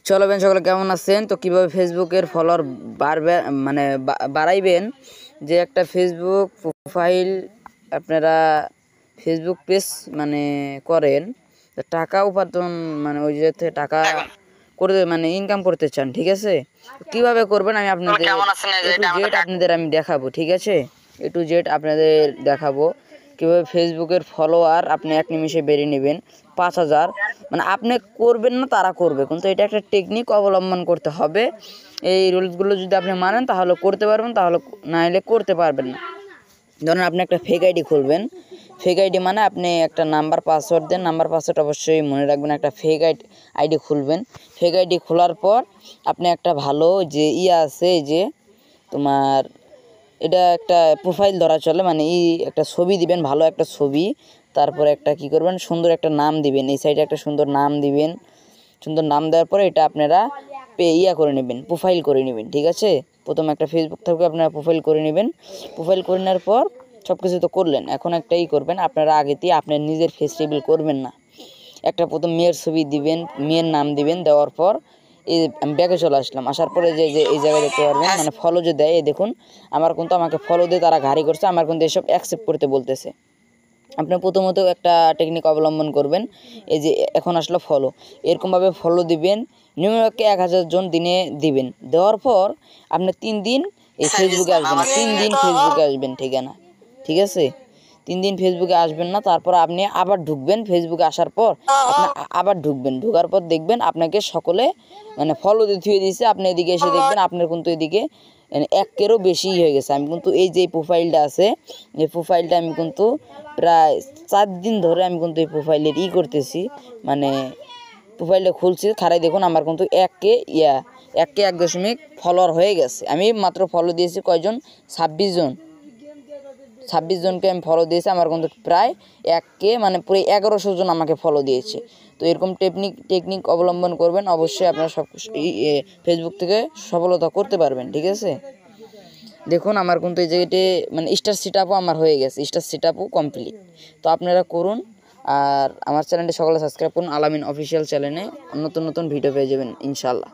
চলো বেন, সকলে কেমন আছেন? তো কিভাবে ফেসবুকের ফলোয়ার বাড়বে মানে বাড়াইবেন, যে একটা ফেসবুক প্রোফাইল আপনারা ফেসবুক পেজ মানে করেন, টাকা উপার্জন মানে ওই যে টাকা করে মানে ইনকাম করতে চান, ঠিক আছে? কিভাবে করবেন আমি আপনাদের আপনাদের আমি দেখাবো, ঠিক আছে? এ টু জেড আপনাদের দেখাবো কীভাবে ফেসবুকের ফলোয়ার আপনি এক নিমিষে বেরিয়ে নেবেন 5,000। মানে আপনি করবেন না, তারা করবে, কিন্তু এটা একটা টেকনিক অবলম্বন করতে হবে। এই রুলসগুলো যদি আপনি মানেন তাহলে করতে পারবেন, তাহলে না হলে করতে পারবেন না। ধরুন আপনি একটা ফেক আইডি খুলবেন। ফেক আইডি মানে আপনি একটা নাম্বার পাসওয়ার্ড দেন, নাম্বার পাসওয়ার্ড অবশ্যই মনে রাখবেন। একটা ফেক আইডি খুলবেন। ফেক আইডি খোলার পর আপনি একটা ভালো যে আছে, যে তোমার এটা একটা প্রোফাইল ধরা চলে, মানে একটা ছবি দিবেন, ভালো একটা ছবি। তারপরে একটা কি করবেন, সুন্দর একটা নাম দিবেন, এই সাইডে একটা সুন্দর নাম দিবেন। সুন্দর নাম দেওয়ার পরে এটা আপনারা করে নেবেন, প্রোফাইল করে নেবেন, ঠিক আছে? প্রথম একটা ফেসবুক থেকে আপনারা প্রোফাইল করে নেবেন। প্রোফাইল করে নেওয়ার পর সব কিছু তো করলেন, এখন একটা করবেন, আপনারা আগেতেই আপনার নিজের ফেস রিভিল করবেন না। একটা প্রথম মেয়ের ছবি দিবেন, মেয়ের নাম দিবেন, দেওয়ার পর আমি ব্যাগে চলে আসলাম। আসার পরে যে এই জায়গায় দেখতে পারবেন, মানে ফলো যে দেয়, দেখুন আমার কিন্তু আমাকে ফলো দিয়ে তারা ঘাড়ি করছে, আমার কিন্তু এসব অ্যাকসেপ্ট করতে বলতেছে। আপনি প্রথমত একটা টেকনিক অবলম্বন করবেন, এই যে এখন আসলো ফলো, এরকমভাবে ফলো দিবেন। নিউইয়র্কে 1000 জন দিনে দিবেন। দেওয়ার পর আপনি 3 দিন এই ফেসবুকে আসবেন না, 3 দিন ফেসবুকে আসবেন, ঠিক আছে? 3 দিন ফেসবুকে আসবেন না। তারপর আপনি আবার ঢুকবেন, ফেসবুকে আসার পর আপনি আবার ঢুকবেন। ঢোকার পর দেখবেন আপনাকে সকলে মানে ফলো দিয়ে থুয়ে দিয়েছে। আপনি এদিকে এসে দেখবেন আপনার কিন্তু এদিকে 1K-রও বেশি হয়ে গেছে। আমি কিন্তু এই যে প্রোফাইলটা আছে, এই প্রোফাইলটা আমি কিন্তু প্রায় 4 দিন ধরে আমি কিন্তু এই প্রোফাইলের করতেছি, মানে প্রোফাইলটা খুলছি। খারাই দেখুন আমার কিন্তু 1K 1 ফলোয়ার হয়ে গেছে। আমি মাত্র ফলো দিয়েছি কয়জন? 26 জনকে আমি ফলো দিয়েছি। আমার কিন্তু প্রায় 1K মানে পুরো 1100 জন আমাকে ফলো দিয়েছে। তো এরকম টেকনিক অবলম্বন করবেন, অবশ্যই আপনারা সব ফেসবুক থেকে সফলতা করতে পারবেন, ঠিক আছে? দেখুন আমার কিন্তু এই জায়গাতে মানে স্টার সেটআপও আমার হয়ে গেছে, স্টার সেটআপও কমপ্লিট। তো আপনারা করুন, আর আমার চ্যানেলটি সকলে সাবস্ক্রাইব করুন। আলামিন অফিসিয়াল চ্যানেলে নতুন ভিডিও পেয়ে যাবেন ইনশাআল্লাহ।